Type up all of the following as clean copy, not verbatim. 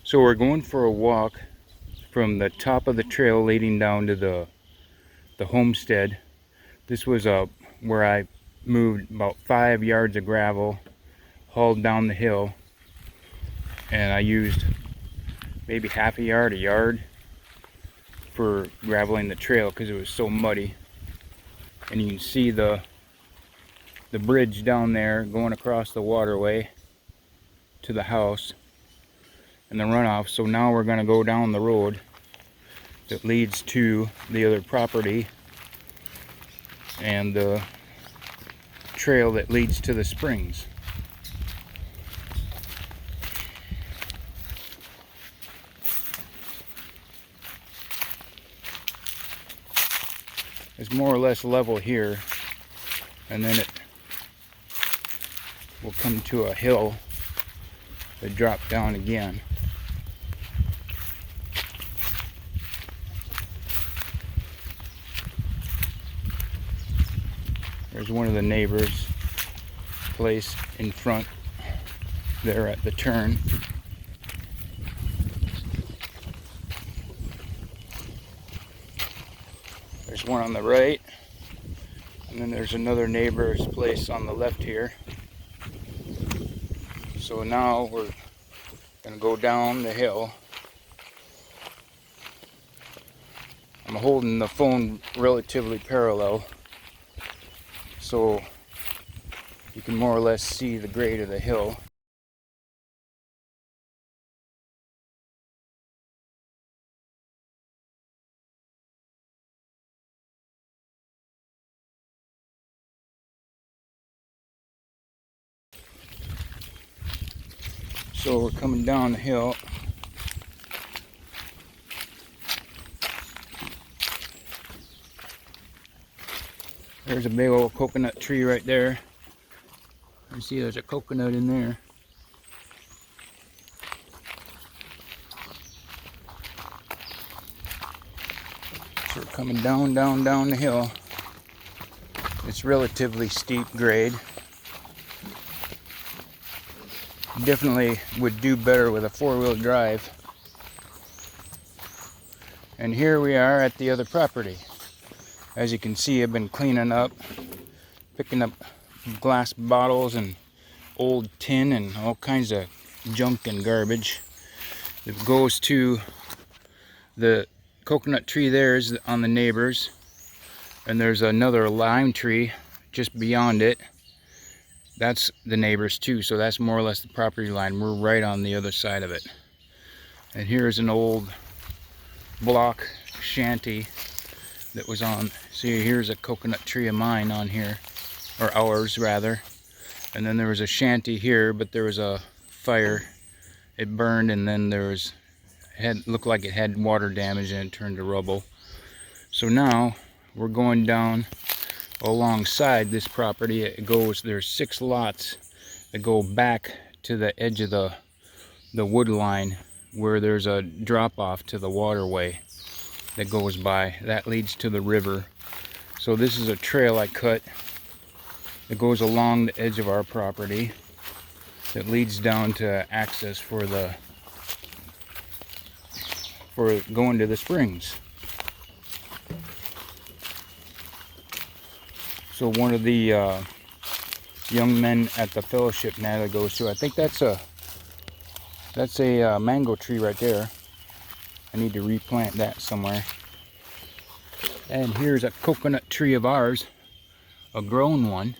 So we're going for a walk from the top of the trail leading down to the homestead. This was where I moved about 5 yards of gravel, hauled down the hill, and I used maybe half a yard for graveling the trail because it was so muddy. And you can see the bridge down there going across the waterway to the house and the runoff. So now we're going to go down the road that leads to the other property and the trail that leads to the springs. It's more or less level here, and then it will come to a hill that drops down again. There's one of the neighbors' place in front there at the turn. There's one on the right, and then there's another neighbor's place on the left here. So now we're going to go down the hill. I'm holding the phone relatively parallel, so you can more or less see the grade of the hill. So we're coming down the hill. There's a big old coconut tree right there. You see there's a coconut in there. So we're coming down the hill. It's relatively steep grade. Definitely would do better with a four-wheel drive. And here we are at the other property. As you can see, I've been cleaning up, picking up glass bottles and old tin and all kinds of junk and garbage. It goes to the coconut tree there is on the neighbors, and there's another lime tree just beyond it. That's the neighbors too, so that's more or less the property line. We're right on the other side of it. And here's an old block shanty that was on. See, here's a coconut tree of mine on here, or ours rather. And then there was a shanty here, but there was a fire. It burned, and then there was looked like it had water damage and it turned to rubble. So now we're going down alongside this property. There's 6 lots that go back to the edge of the wood line where there's a drop off to the waterway that goes by. That leads to the river. So this is a trail I cut that goes along the edge of our property that leads down to access for going to the springs. So one of the young men at the fellowship Natalie goes to, I think that's a mango tree right there. I need to replant that somewhere. And here's a coconut tree of ours, a grown one.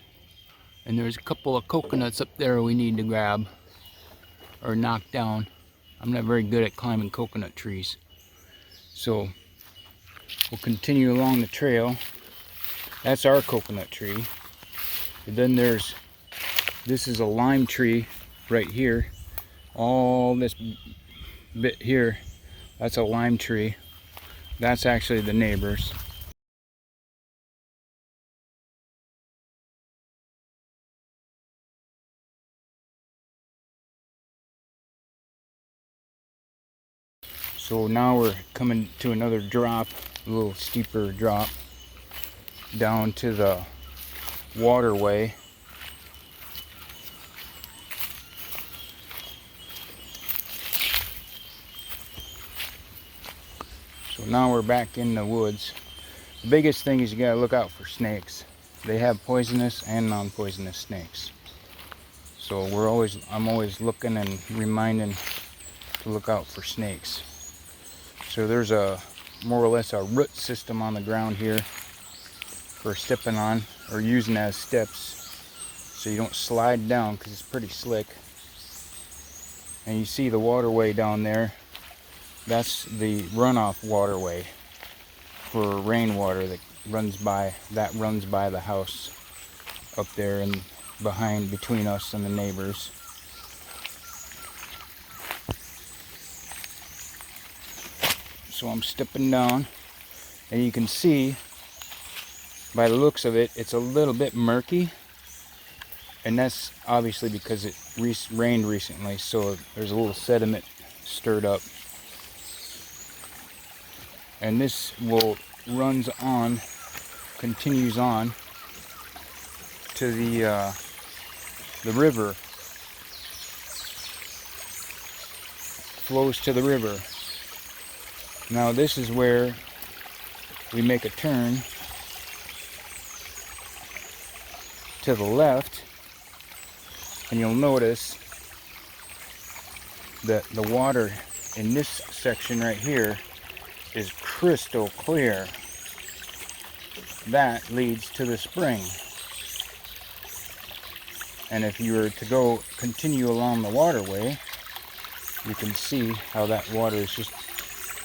And there's a couple of coconuts up there we need to grab or knock down. I'm not very good at climbing coconut trees. So we'll continue along the trail. That's our coconut tree. And then this is a lime tree right here. All this bit here, that's a lime tree. That's actually the neighbors. So now we're coming to another drop, a little steeper drop down to the waterway. So now we're back in the woods. The biggest thing is you gotta look out for snakes. They have poisonous and non-poisonous snakes. So I'm always looking and reminding to look out for snakes. So there's more or less a root system on the ground here for stepping on or using as steps so you don't slide down, because it's pretty slick. And you see the waterway down there. That's the runoff waterway for rainwater that runs by the house up there and between us and the neighbors. So I'm stepping down, and you can see by the looks of it, it's a little bit murky, and that's obviously because it rained recently, so there's a little sediment stirred up. And this continues on to the river, flows to the river. Now this is where we make a turn to the left, and you'll notice that the water in this section right here is crystal clear. That leads to the spring. And if you were to continue along the waterway, you can see how that water is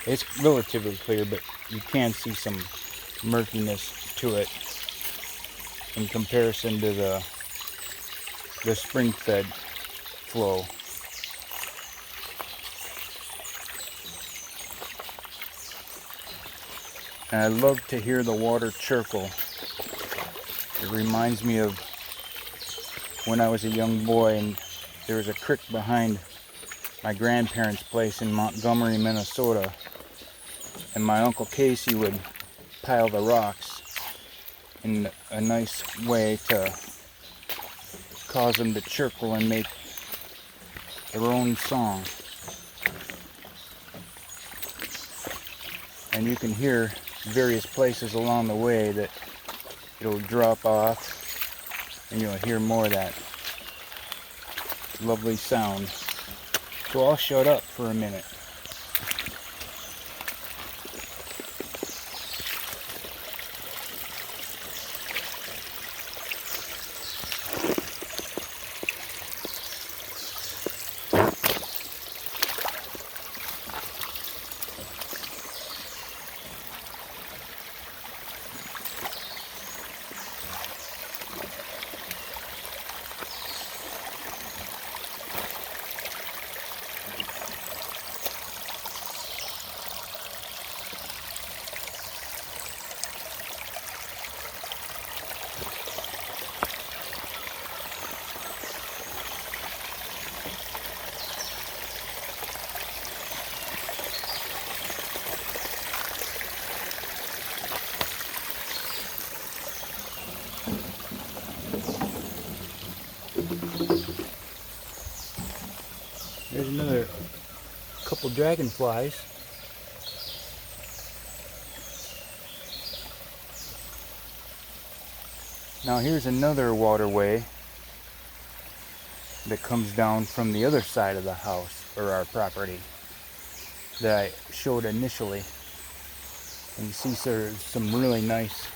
it's relatively clear, but you can see some murkiness to it in comparison to the spring-fed flow. And I love to hear the water chircle. It reminds me of when I was a young boy and there was a creek behind my grandparents' place in Montgomery, Minnesota. And my Uncle Casey would pile the rocks in a nice way to cause them to chircle and make their own song. And you can hear various places along the way that it'll drop off, and you'll hear more of that lovely sound. So I'll shut up for a minute. There's another couple dragonflies. Now here's another waterway that comes down from the other side of the house, or our property, that I showed initially. And you see there's some really nice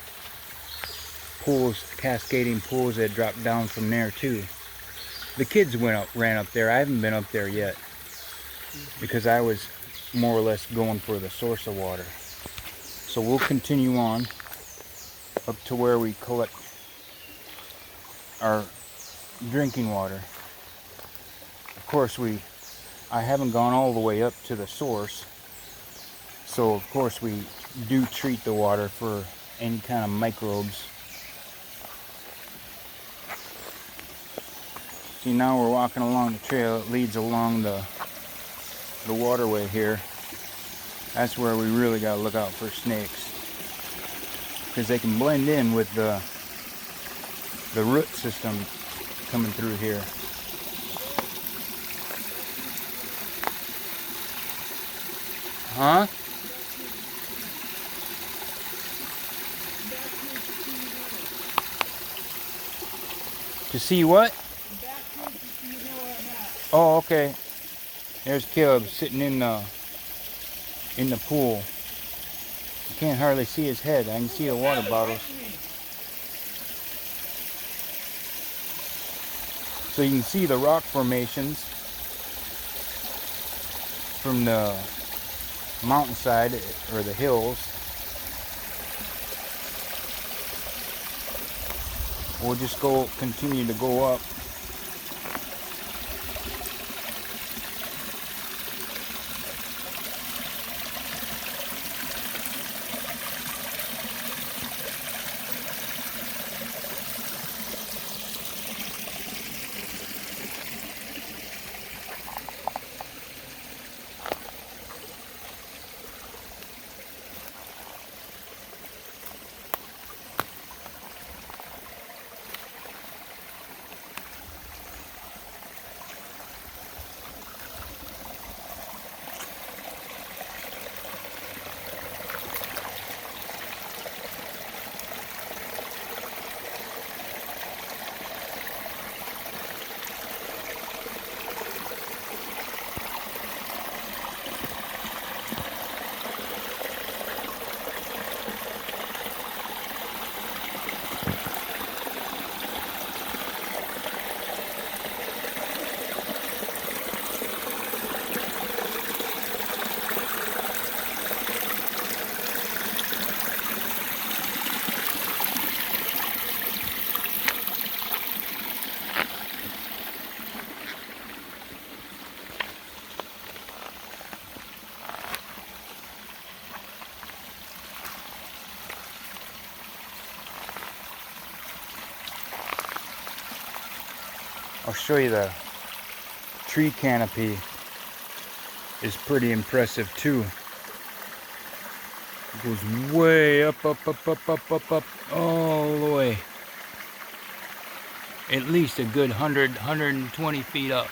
pools, cascading pools that drop down from there too. The kids ran up there. I haven't been up there yet because I was more or less going for the source of water. So we'll continue on up to where we collect our drinking water. Of course, I haven't gone all the way up to the source, so of course we do treat the water for any kind of microbes. See, now we're walking along the trail that leads along the waterway here. That's where we really got to look out for snakes, because they can blend in with the root system coming through here. Huh? To see what? Backwards so you know where I'm at. Oh, okay. There's Caleb sitting in the pool. You can't hardly see his head. I can see the water bottles. So you can see the rock formations from the mountainside or the hills. We'll just continue to go up. I'll show you the tree canopy is pretty impressive too. It goes way up, all the way. At least a good 120 feet up.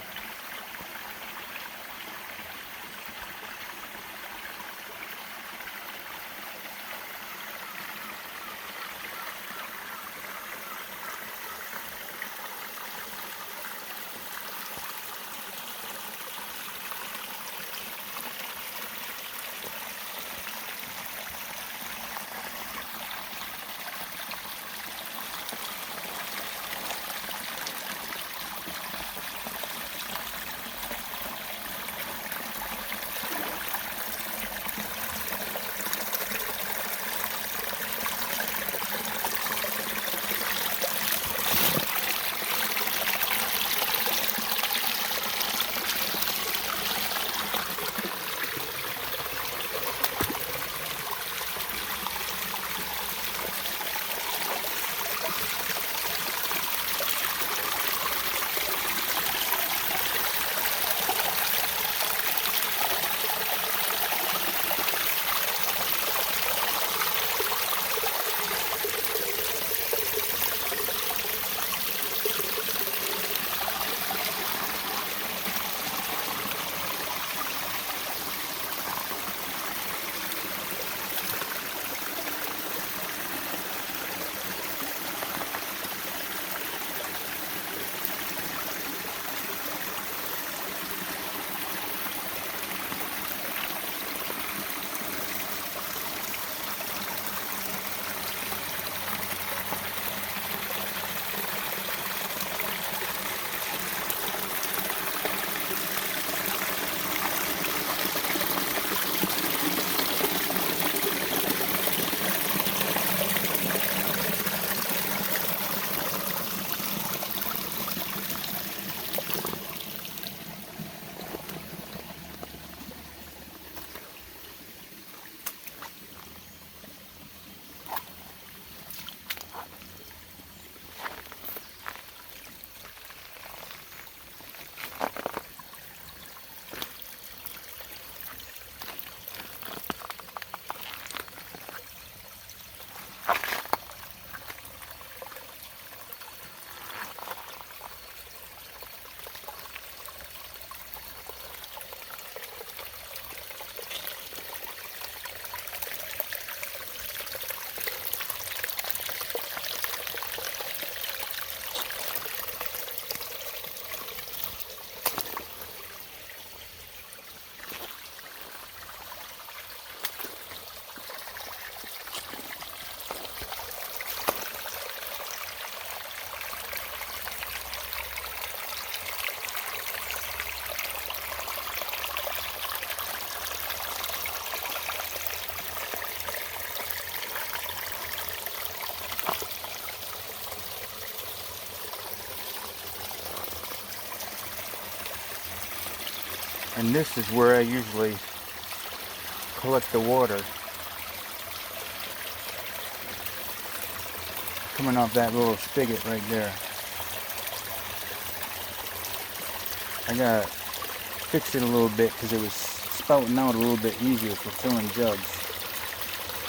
And this is where I usually collect the water. Coming off that little spigot right there. I gotta fix it a little bit because it was spouting out a little bit easier for filling jugs.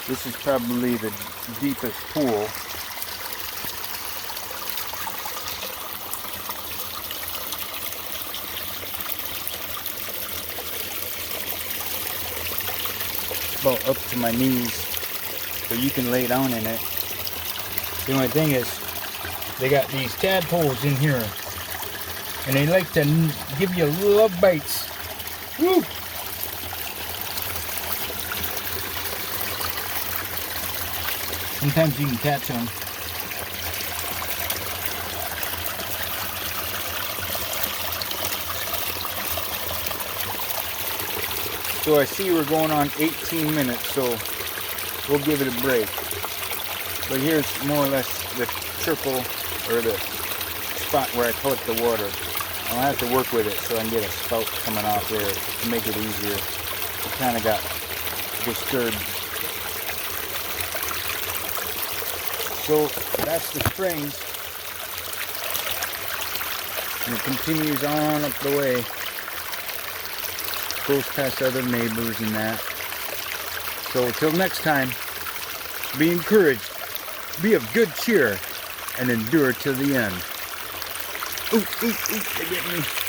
This is probably the deepest pool. About up to my knees, so you can lay down in it. The only thing is, they got these tadpoles in here, and they like to give you love bites. Woo! Sometimes you can catch them. So I see we're going on 18 minutes, so we'll give it a break. But here's more or less the circle, or the spot where I collect the water. I'll have to work with it so I can get a spout coming off there to make it easier. I kind of got disturbed. So that's the springs. And it continues on up the way. Goes past other neighbors and that. So till next time, be encouraged, be of good cheer, and endure till the end. Ooh, ooh, ooh, they get me.